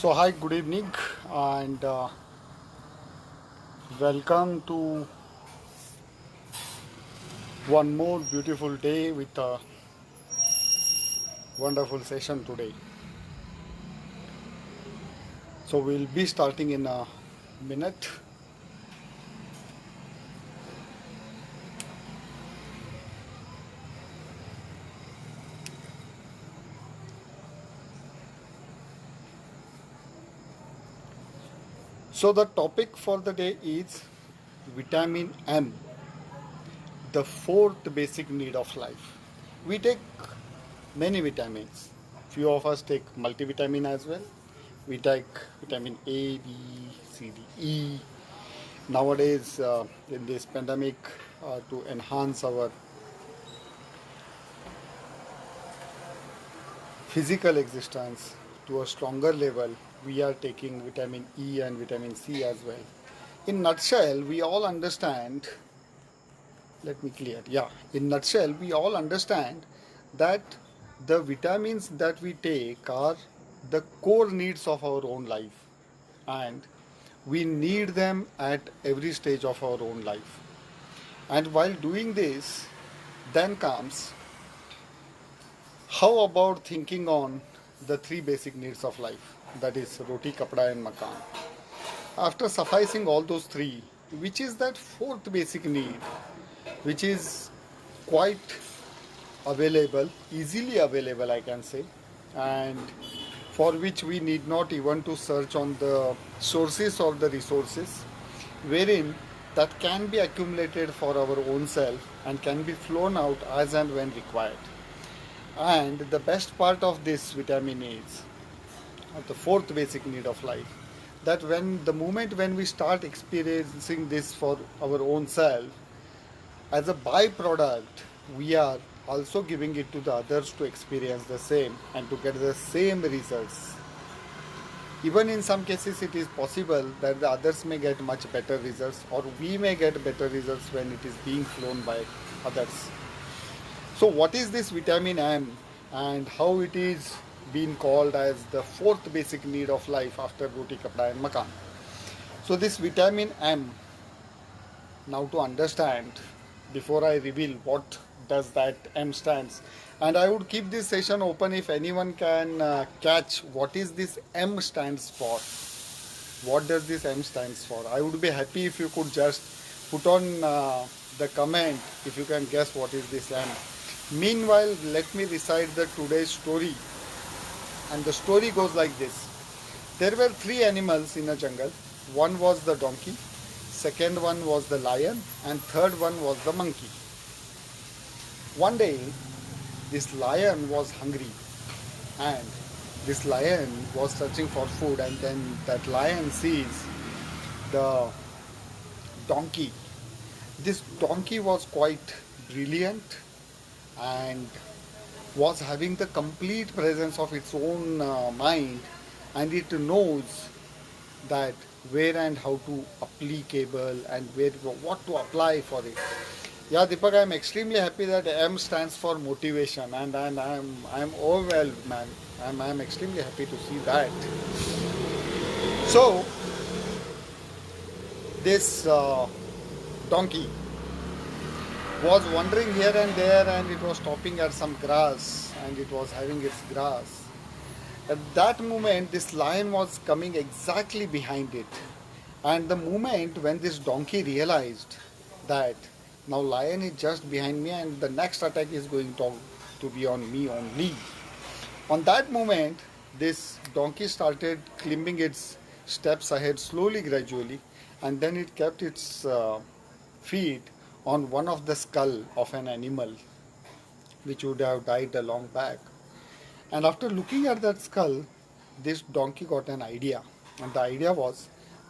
So, hi, good evening, and welcome to one more beautiful day with a wonderful session today. So, we'll be starting in a minute. So, the topic for the day is vitamin M, the fourth basic need of life. We take many vitamins. Few of us take multivitamin as well. We take vitamin A, B, C, D, E. Nowadays, in this pandemic, to enhance our physical existence to a stronger level, we are taking vitamin E and vitamin C as well. In nutshell, we all understand. Let me clear. Yeah, in nutshell, we all understand that the vitamins that we take are the core needs of our own life, and we need them at every stage of our own life. And while doing this, then comes how about thinking on the three basic needs of life, that is roti, kapda, and makan. After sufficing all those three, which is that fourth basic need, which is quite available, easily available, I can say, and for which we need not even to search on the sources or the resources, wherein that can be accumulated for our own self and can be flown out as and when required. And the best part of this vitamin is the fourth basic need of life, that when the moment when we start experiencing this for our own self, as a byproduct, we are also giving it to the others to experience the same and to get the same results. Even in some cases, it is possible that the others may get much better results, or we may get better results when it is being flown by others. So, what is this vitamin M and how it is being called as the fourth basic need of life after roti, kapda, and makan? So, this vitamin M, now to understand, before I reveal what does that M stands, and I would keep this session open if anyone can catch what is this M stands for. What does this M stands for? I would be happy if you could just put on the comment if you can guess what is this M. Meanwhile, let me recite the today's story. And the story goes like this. There were three animals in a jungle. One was the donkey, second one was the lion, and third one was the monkey. One day, this lion was hungry, and this lion was searching for food, and then that lion sees the donkey. This donkey was quite brilliant and was having the complete presence of its own mind, and it knows that where and how to applicable and where what to apply for it. Yeah, Deepak, I'm extremely happy that M stands for motivation, and I'm overwhelmed, man. I'm extremely happy to see that. So this donkey was wandering here and there, and it was stopping at some grass, and it was having its grass. At that moment, this lion was coming exactly behind it. And the moment when this donkey realized that now lion is just behind me and the next attack is going to be on me only. On that moment, this donkey started climbing its steps ahead slowly, gradually, and then it kept its feet on one of the skull of an animal which would have died a long back. And after looking at that skull, this donkey got an idea. And the idea was,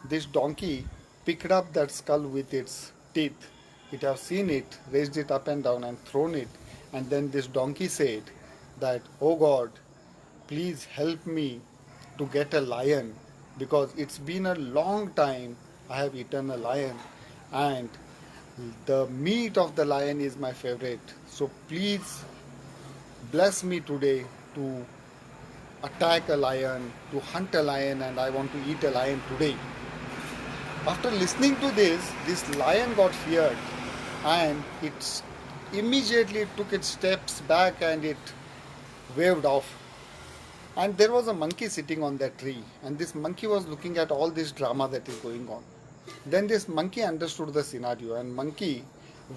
this donkey picked up that skull with its teeth. It have seen it, raised it up and down and thrown it. And then this donkey said that, oh God, please help me to get a lion, because it's been a long time I have eaten a lion, and the meat of the lion is my favorite. So please bless me today to attack a lion, to hunt a lion, and I want to eat a lion today. After listening to this lion got feared and it immediately took its steps back and it waved off. And there was a monkey sitting on that tree, and this monkey was looking at all this drama that is going on. Then this monkey understood the scenario, and monkey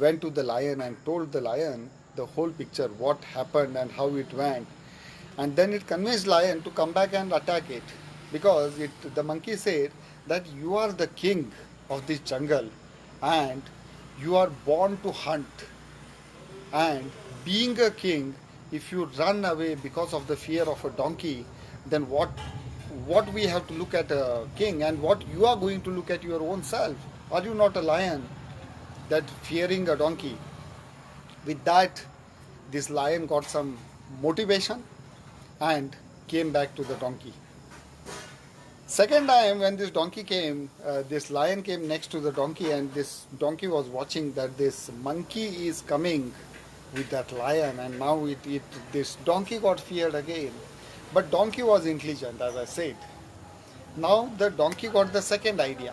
went to the lion and told the lion the whole picture, what happened and how it went. And then it convinced lion to come back and attack it, because the monkey said that you are the king of this jungle and you are born to hunt, and being a king, if you run away because of the fear of a donkey, then what we have to look at a king, and what you are going to look at your own self? Are you not a lion that fearing a donkey? With that, this lion got some motivation and came back to the donkey. Second time when this donkey came, this lion came next to the donkey, and this donkey was watching that this monkey is coming with that lion, and now this donkey got feared again. But donkey was intelligent, as I said. Now the donkey got the second idea.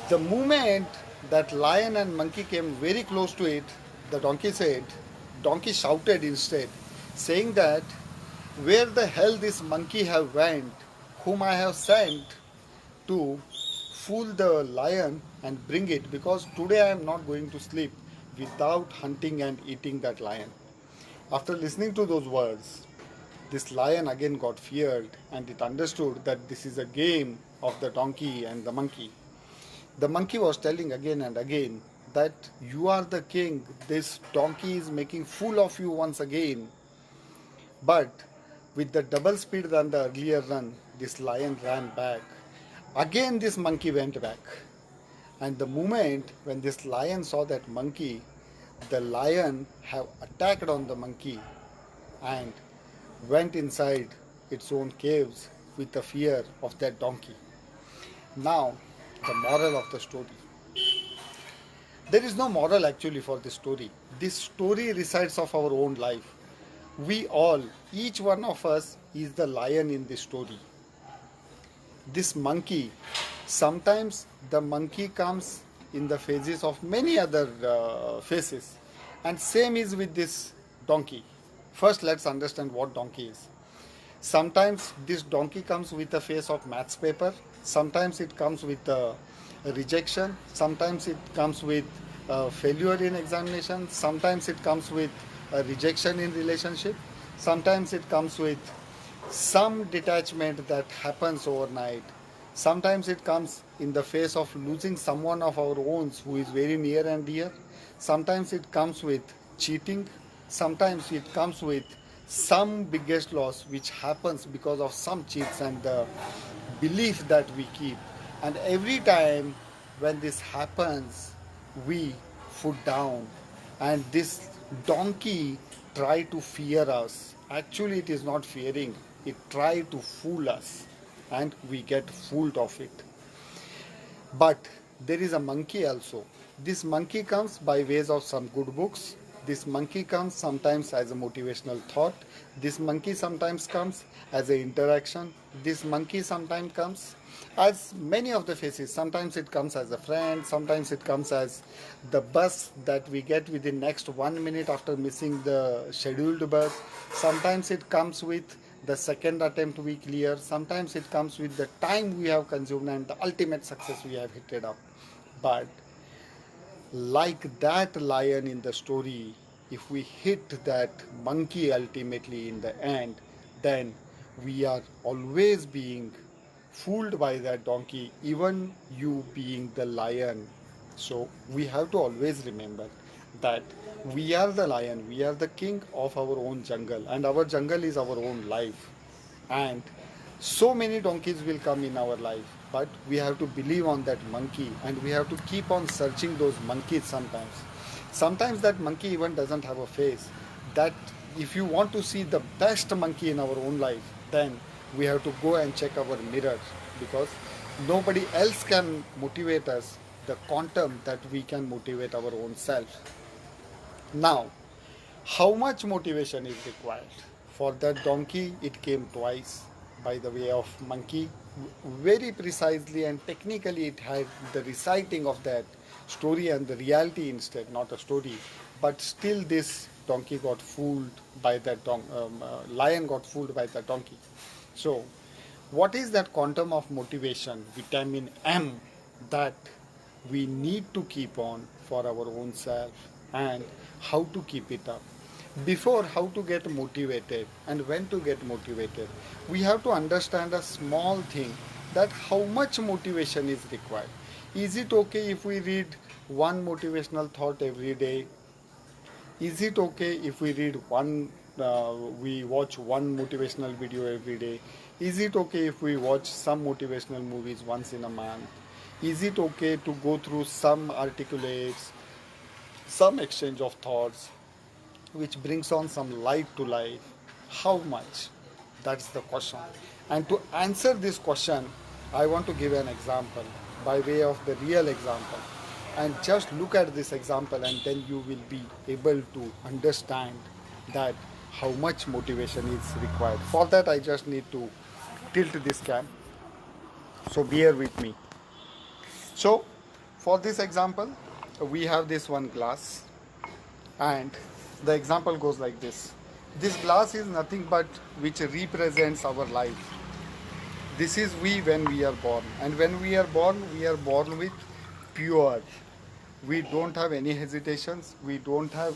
The moment that lion and monkey came very close to it, the donkey shouted instead, saying that where the hell this monkey have went, whom I have sent to fool the lion and bring it, because today I am not going to sleep without hunting and eating that lion. After listening to those words, this lion again got feared, and it understood that this is a game of the donkey and the monkey. The monkey was telling again and again that you are the king, this donkey is making fool of you once again. But with the double speed than the earlier run, this lion ran back. Again this monkey went back. And the moment when this lion saw that monkey, the lion have attacked on the monkey and went inside its own caves with the fear of that donkey. Now, the moral of the story. There is no moral actually for this story. This story resides of our own life. We all, each one of us is the lion in this story. This monkey, sometimes the monkey comes in the phases of many other faces, and same is with this donkey. First let's understand what donkey is. Sometimes this donkey comes with a face of maths paper, sometimes it comes with a rejection, sometimes it comes with failure in examination, sometimes it comes with a rejection in relationship, sometimes it comes with some detachment that happens overnight, sometimes it comes in the face of losing someone of our own who is very near and dear, sometimes it comes with cheating, sometimes it comes with some biggest loss which happens because of some cheats and the belief that we keep. And every time when this happens, we foot down, and this donkey try to fear us. Actually it is not fearing, it try to fool us, and we get fooled of it. But there is a monkey also. This monkey comes by ways of some good books. This monkey comes sometimes as a motivational thought. This monkey sometimes comes as an interaction. This monkey sometimes comes as many of the faces. Sometimes it comes as a friend. Sometimes it comes as the bus that we get within next 1 minute after missing the scheduled bus. Sometimes it comes with the second attempt we clear. Sometimes it comes with the time we have consumed and the ultimate success we have hit it up. But like that lion in the story, if we hit that monkey ultimately in the end, then we are always being fooled by that donkey, even you being the lion. So we have to always remember that we are the lion, we are the king of our own jungle, and our jungle is our own life. And so many donkeys will come in our life, but we have to believe on that monkey, and we have to keep on searching those monkeys sometimes. Sometimes that monkey even doesn't have a face. That if you want to see the best monkey in our own life, then we have to go and check our mirror, because nobody else can motivate us the quantum that we can motivate our own self. Now, how much motivation is required? For that donkey, it came twice by the way of monkey. Very precisely and technically, it had the reciting of that story and the reality instead, not a story. But still, this donkey got fooled by that lion got fooled by that donkey. So, what is that quantum of motivation, vitamin M, that we need to keep on for our own self, and how to keep it up? Before, how to get motivated and when to get motivated, we have to understand a small thing, that how much motivation is required. Is it okay if we read one motivational thought every day? Is it okay if we read we watch one motivational video every day? Is it okay if we watch some motivational movies once in a month? Is it okay to go through some articulates, some exchange of thoughts, which brings on some light to life? How much? That's the question. And to answer this question, I want to give an example by way of the real example. And just look at this example, and then you will be able to understand that how much motivation is required. For that, I just need to tilt this cam. So bear with me. So for this example, we have this one glass, and the example goes like this. This glass is nothing but which represents our life. This is we when we are born, and when we are born with pure. We don't have any hesitations, we don't have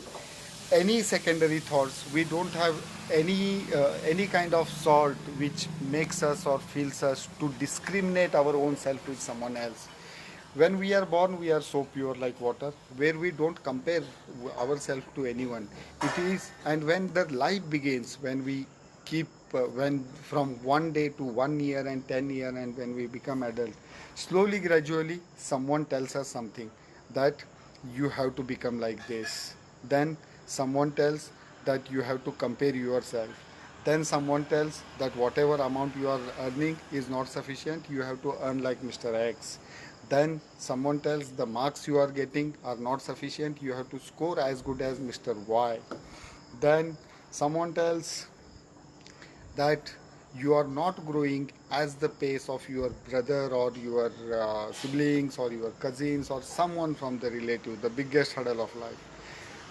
any secondary thoughts, we don't have any kind of sort which makes us or feels us to discriminate our own self with someone else. When we are born, we are so pure like water, where we don't compare ourselves to anyone. It is, and when the life begins, when we keep, when from 1 day to 1 year and 10 years, and when we become adult, slowly, gradually, someone tells us something, that you have to become like this. Then someone tells that you have to compare yourself. Then someone tells that whatever amount you are earning is not sufficient, you have to earn like Mr. X. Then someone tells the marks you are getting are not sufficient, you have to score as good as Mr. Y. Then someone tells that you are not growing as the pace of your brother or your siblings or your cousins or someone from the relative, the biggest hurdle of life.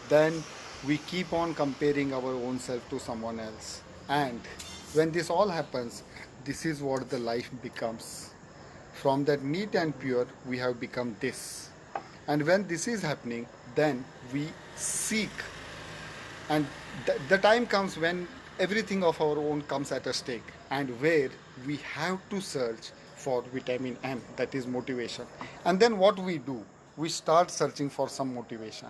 Then we keep on comparing our own self to someone else. And when this all happens, this is what the life becomes. From that neat and pure, we have become this. And when this is happening, then we seek. And the time comes when everything of our own comes at a stake, and where we have to search for vitamin M, that is motivation. And then what we do, we start searching for some motivation.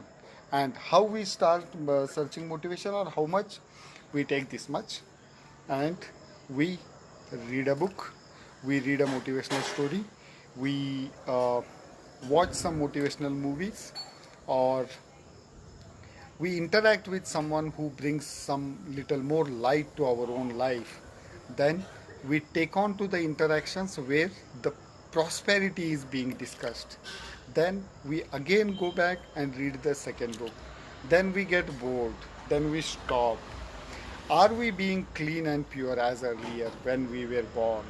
And how we start searching motivation, or how much? We take this much and we read a book, we read a motivational story, we watch some motivational movies, or we interact with someone who brings some little more light to our own life. Then we take on to the interactions where the prosperity is being discussed. Then we again go back and read the second book. Then we get bored. Then we stop. Are we being clean and pure as earlier when we were born?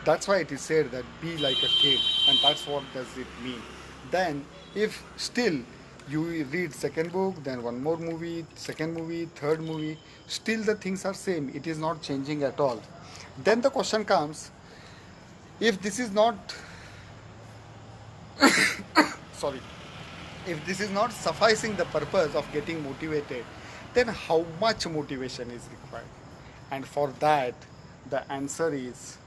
That's why it is said that be like a kid, and that's what does it mean. Then if still you read second book, then one more movie, second movie, third movie, still the things are same, it is not changing at all. Then the question comes, if this is not sorry, if this is not sufficing the purpose of getting motivated, then how much motivation is required? And for that, the answer is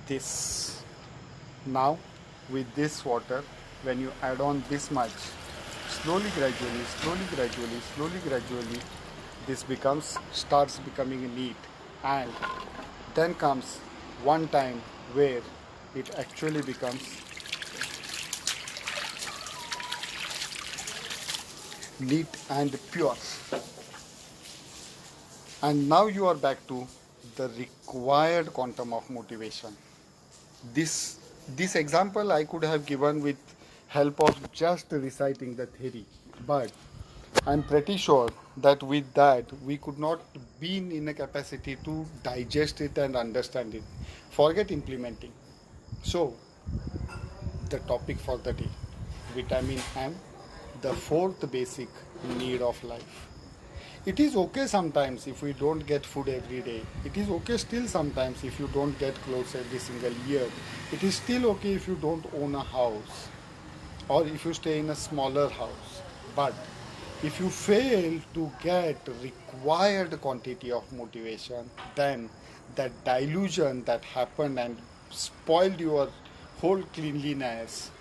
this. Now with this water, when you add on this much, slowly gradually, this starts becoming neat. And then comes one time where it actually becomes neat and pure. And now you are back to the required quantum of motivation. This example I could have given with help of just reciting the theory, but I'm pretty sure that with that we could not be in a capacity to digest it and understand it. Forget implementing. So the topic for the day, vitamin M, the fourth basic need of life. It is okay sometimes if we don't get food every day. It is okay still sometimes if you don't get clothes every single year. It is still okay if you don't own a house or if you stay in a smaller house. But if you fail to get required quantity of motivation, then that delusion that happened and spoiled your whole cleanliness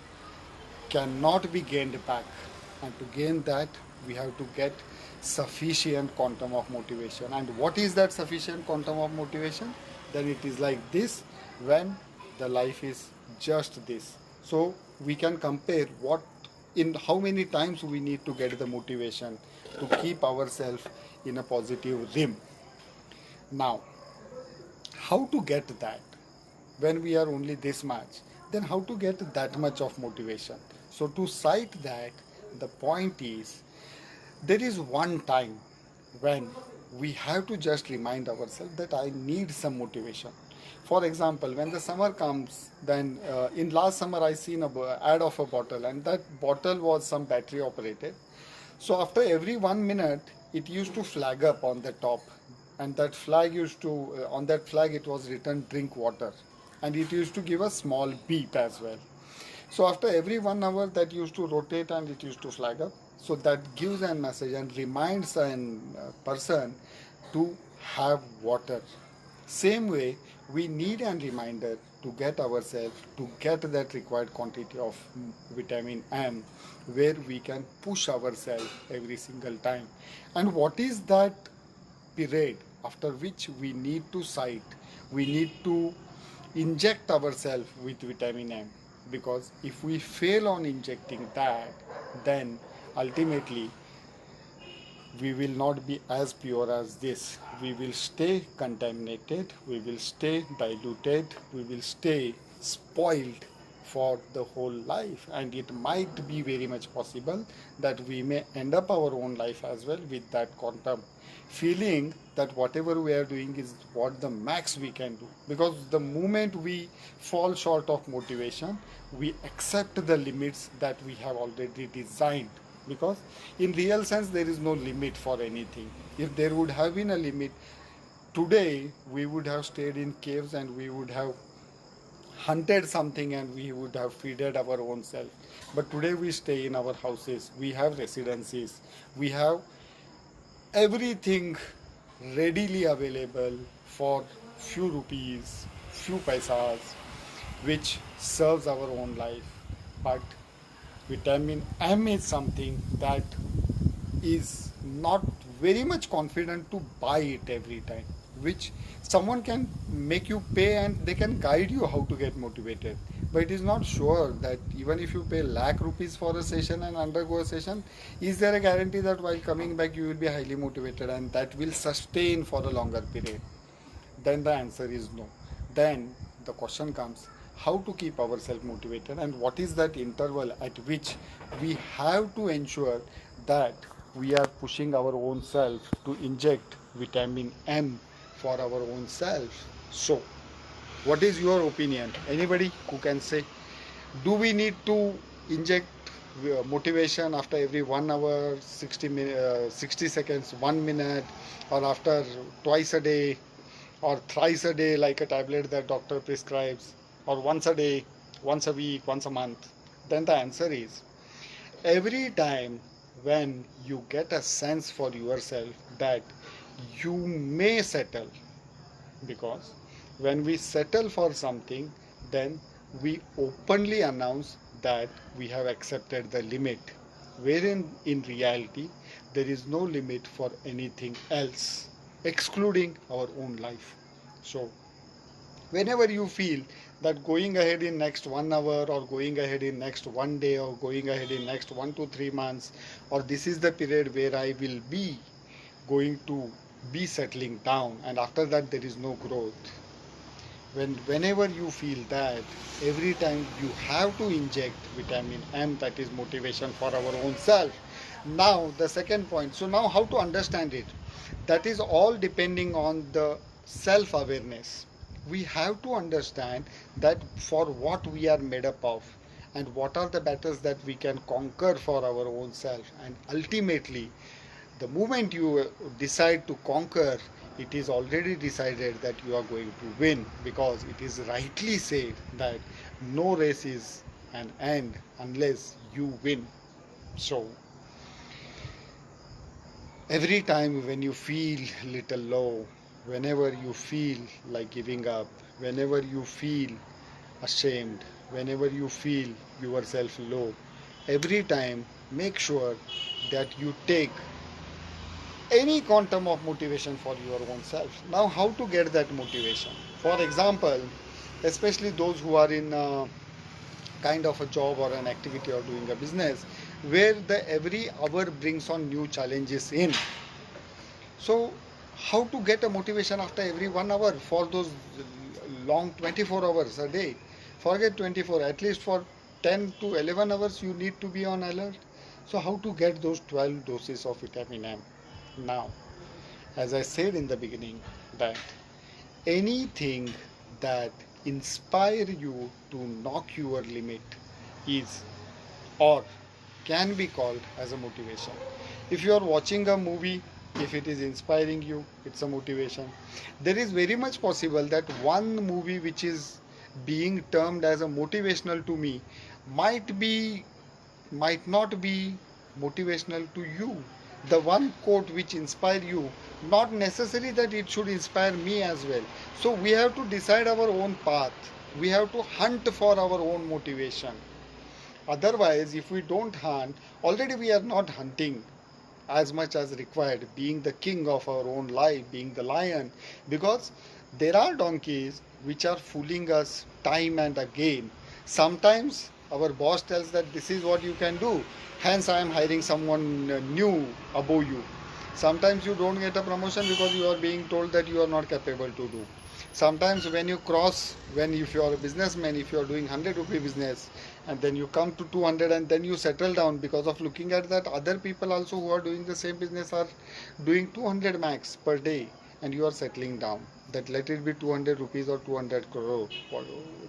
cannot be gained back. And to gain that, we have to get sufficient quantum of motivation. And what is that sufficient quantum of motivation? Then it is like this when the life is just this. So we can compare what in how many times we need to get the motivation to keep ourselves in a positive rhythm. Now, how to get that when we are only this much, then how to get that much of motivation? So to cite that, the point is there is one time when we have to just remind ourselves that I need some motivation. For example, when the summer comes, then in last summer I seen a ad of a bottle, and that bottle was some battery operated. So after every 1 minute, it used to flag up on the top, and that flag used to on that flag it was written drink water, and it used to give a small beep as well. So after every 1 hour, that used to rotate and it used to flag up. So that gives a message and reminds a person to have water. Same way, we need a reminder to get ourselves to get that required quantity of vitamin M, where we can push ourselves every single time. And what is that period after which we need to cite? We need to inject ourselves with vitamin M, because if we fail on injecting that, then ultimately we will not be as pure as this. We will stay contaminated, we will stay diluted, we will stay spoiled for the whole life, and it might be very much possible that we may end up our own life as well with that quantum feeling that whatever we are doing is what the max we can do. Because the moment we fall short of motivation, we accept the limits that we have already designed, because in real sense there is no limit for anything. If there would have been a limit, today we would have stayed in caves and we would have hunted something and we would have feeded our own self. But today we stay in our houses, we have residencies, we have everything readily available for few rupees, few paisas, which serves our own life. But vitamin M is something that is not very much confident to buy it every time, which someone can make you pay and they can guide you how to get motivated. But it is not sure that even if you pay lakh rupees for a session and undergo a session, is there a guarantee that while coming back you will be highly motivated and that will sustain for a longer period? Then the answer is no. Then the question comes, how to keep ourselves motivated, and what is that interval at which we have to ensure that we are pushing our own self to inject vitamin M for our own self. So what is your opinion? Anybody who can say, do we need to inject motivation after every 1 hour, 60 seconds, 1 minute, or after twice a day, or thrice a day like a tablet that doctor prescribes, or once a day, once a week, once a month? Then the answer is every time when you get a sense for yourself that you may settle. Because when we settle for something, then we openly announce that we have accepted the limit, wherein in reality there is no limit for anything else excluding our own life. So whenever you feel that going ahead in next 1 hour, or going ahead in next one day, or going ahead in next 1 to 3 months, or this is the period where I will be going to be settling down, and after that there is no growth, whenever you feel that, every time you have to inject vitamin M, that is motivation for our own self, Now the second point. So now how to understand it? That is all depending on the self awareness. We have to understand that for what we are made up of, and what are the battles that we can conquer for our own self, and ultimately the moment you decide to conquer, it is already decided that you are going to win, because it is rightly said that no race is an end unless you win. So every time when you feel little low, whenever you feel like giving up, whenever you feel ashamed, whenever you feel yourself low, every time make sure that you take any quantum of motivation for your own self. Now, how to get that motivation? For example, especially those who are in kind of a job or an activity or doing a business where the every hour brings on new challenges in. So, how to get a motivation after every 1 hour for those long 24 hours a day? Forget 24, at least for 10 to 11 hours you need to be on alert. So, how to get those 12 doses of vitamin M? Now, as I said in the beginning, that anything that inspire you to knock your limit is or can be called as a motivation. If you are watching a movie, if it is inspiring you, it's a motivation. There is very much possible that one movie which is being termed as a motivational to me might be might not be motivational to you. The one quote which inspire you, not necessary that it should inspire me as well. So we have to decide our own path. We have to hunt for our own motivation. Otherwise, if we don't hunt, already we are not hunting as much as required, being the king of our own life, being the lion, because there are donkeys which are fooling us time and again. Sometimes our boss tells that this is what you can do, hence I am hiring someone new above you. Sometimes you don't get a promotion because you are being told that you are not capable to do. Sometimes when you cross, when if you are a businessman, if you are doing 100 rupee business and then you come to 200 and then you settle down because of looking at that other people also who are doing the same business are doing 200 max per day, and you are settling down, that let it be 200 rupees or 200 crore,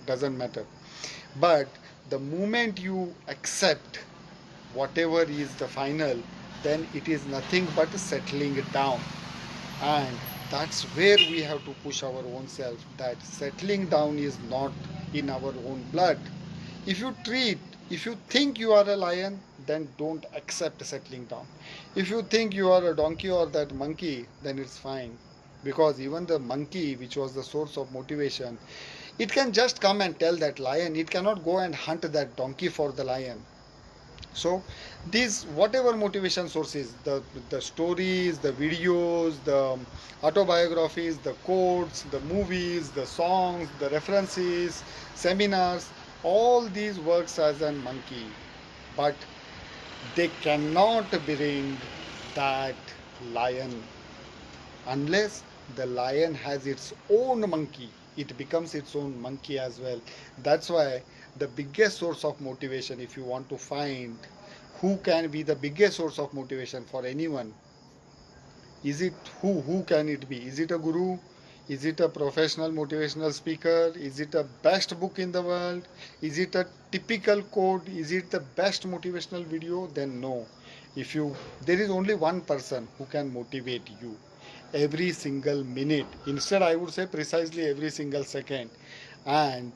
doesn't matter. But the moment you accept whatever is the final, then it is nothing but settling it down. And that's where we have to push our own self, that settling down is not in our own blood. If you think you are a lion, then don't accept settling down. If you think you are a donkey or that monkey, then it's fine, because even the monkey, which was the source of motivation, it can just come and tell that lion, it cannot go and hunt that donkey for the lion. So these whatever motivation sources, the stories, the videos, the autobiographies, the quotes, the movies, the songs, the references, seminars, all these works as a monkey, but they cannot bring that lion unless the lion has its own monkey. It becomes its own monkey as well. That's why the biggest source of motivation, if you want to find who can be the biggest source of motivation for anyone, is it who can it be? Is it a guru? Is it a professional motivational speaker? Is it a best book in the world? Is it a typical quote? Is it the best motivational video? Then no. If you There is only one person who can motivate you every single minute. Instead, I would say precisely every single second. And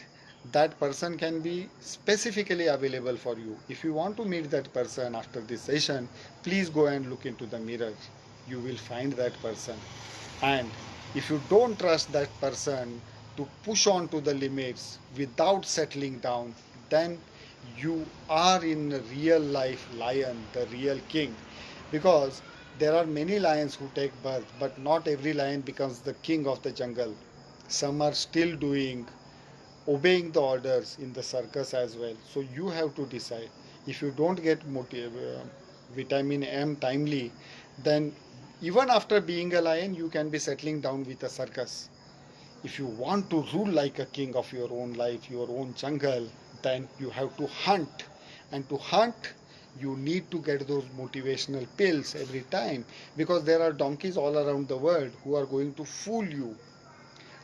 that person can be specifically available for you. If you want to meet that person after this session, please go and look into the mirror. You will find that person. And if you don't trust that person to push on to the limits without settling down, then you are in a real life lion, the real king. Because there are many lions who take birth, but not every lion becomes the king of the jungle. Some are still obeying the orders in the circus as well. So you have to decide. If you don't get vitamin M timely, then even after being a lion, you can be settling down with a circus. If you want to rule like a king of your own life, your own jungle, then you have to hunt. And to hunt, You need to get those motivational pills every time, because there are donkeys all around the world who are going to fool you.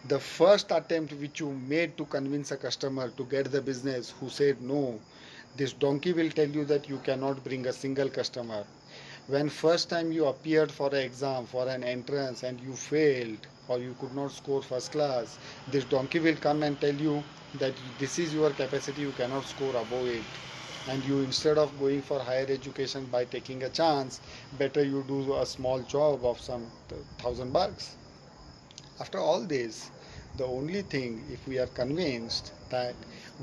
The first attempt which you made to convince a customer to get the business who said no, this donkey will tell you that you cannot bring a single customer. When first time you appeared for an exam, for an entrance, and you failed or you could not score first class, this donkey will come and tell you that this is your capacity, you cannot score above it. And you, instead of going for higher education by taking a chance, better you do a small job of some $1,000. After all this, the only thing, if we are convinced that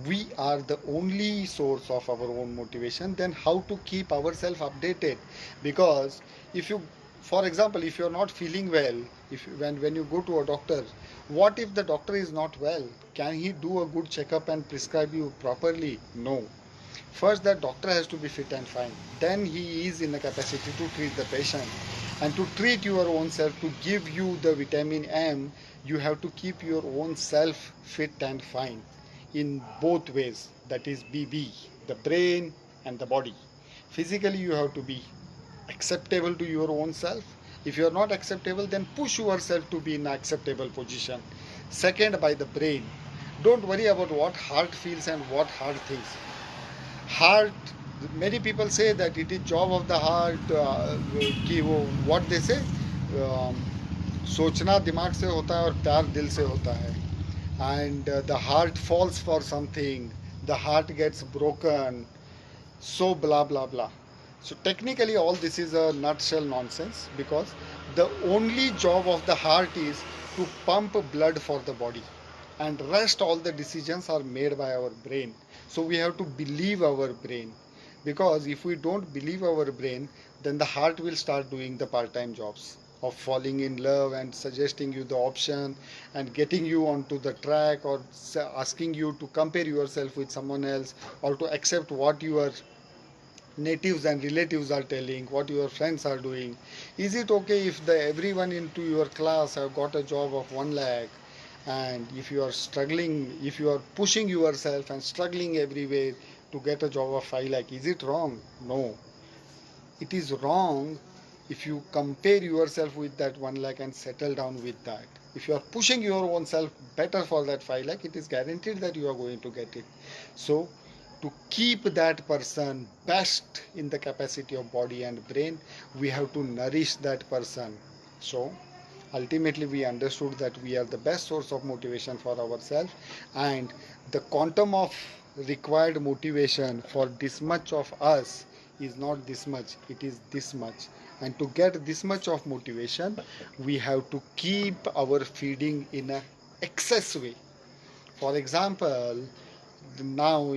we are the only source of our own motivation, then how to keep ourselves updated? Because if you, for example, if you are not feeling well, if when you go to a doctor, what if the doctor is not well? Can he do a good checkup and prescribe you properly? No. First, that doctor has to be fit and fine. Then he is in a capacity to treat the patient. And to treat your own self, to give you the vitamin M, you have to keep your own self fit and fine in both ways. That is BB, the brain and the body. Physically, you have to be acceptable to your own self. If you are not acceptable, then push yourself to be in an acceptable position. Second, by the brain. Don't worry about what heart feels and what heart thinks. Heart, many people say that it is job of the heart कि वो what they say, सोचना दिमाग से होता है और प्यार दिल से होता है. And the heart falls for something, the heart gets broken, so blah blah blah. So technically all this is a nutshell nonsense, because the only job of the heart is to pump blood for the body, and rest all the decisions are made by our brain. So we have to believe our brain, because if we don't believe our brain, then the heart will start doing the part-time jobs of falling in love and suggesting you the option and getting you onto the track, or asking you to compare yourself with someone else, or to accept what your natives and relatives are telling, what your friends are doing. Is it okay if the everyone into your class have got a job of 1 lakh, and if you are struggling, if you are pushing yourself and struggling everywhere to get a job of 5 lakh, is it wrong? No. It is wrong if you compare yourself with that 1 lakh and settle down with that. If you are pushing your own self better for that 5 lakh, it is guaranteed that you are going to get it. So to keep that person best in the capacity of body and brain, we have to nourish that person. So ultimately we understood that we are the best source of motivation for ourselves, and the quantum of required motivation for this much of us is not this much, it is this much. And to get this much of motivation, we have to keep our feeding in a excess way. For example, now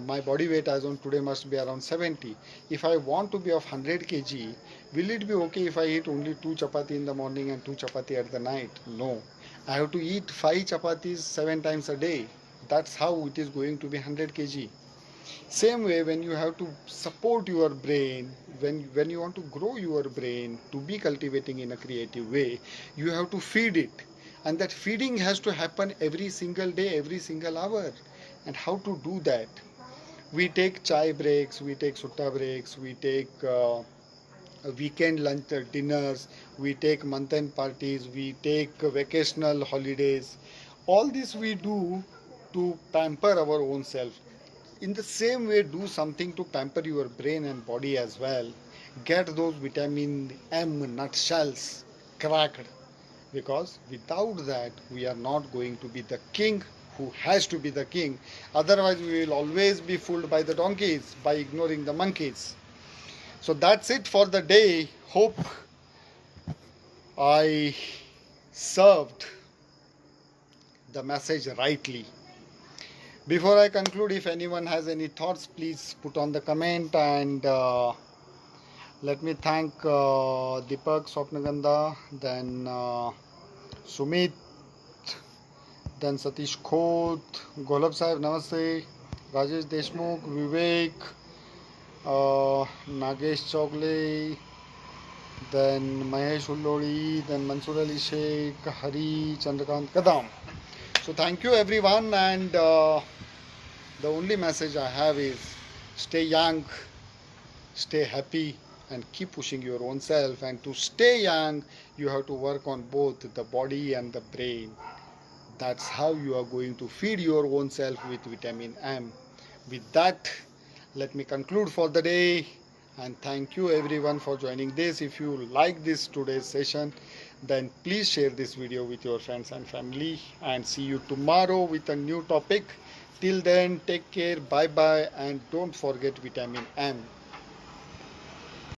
my body weight as on today must be around 70. If I want to be of 100 kg, will it be okay if I eat only 2 chapati in the morning and 2 chapati at the night? No. I have to eat 5 chapatis 7 times a day. That's how it is going to be 100 kg. Same way, when you have to support your brain, when you want to grow your brain to be cultivating in a creative way, you have to feed it. And that feeding has to happen every single day, every single hour. And how to do that? We take chai breaks, we take sutta breaks, we take weekend lunch dinners, we take month end parties, we take vacational holidays. All this we do to pamper our own self. In the same way, do something to pamper your brain and body as well. Get those vitamin M nutshells cracked, because without that we are not going to be the king who has to be the king. Otherwise we will always be fooled by the donkeys by ignoring the monkeys. So that's it for the day. Hope I served the message rightly. Before I conclude, if anyone has any thoughts, please put on the comment. And let me thank Deepak, Swapnaganda, then Sumit, then Satish Khoth, Golab Sahib, Namaste, Rajesh Deshmukh, Vivek, Nagesh Chogle, then Mahesh Ullori, then Mansoor Ali Sheikh, Hari, Chandrakant Kadam. So thank you everyone, and the only message I have is stay young, stay happy and keep pushing your own self. And to stay young, you have to work on both the body and the brain. That's how you are going to feed your own self with vitamin M. With that, let me conclude for the day, and thank you everyone for joining this. If you like this today's session, then please share this video with your friends and family, and see you tomorrow with a new topic. Till then, take care, bye bye, and don't forget vitamin M.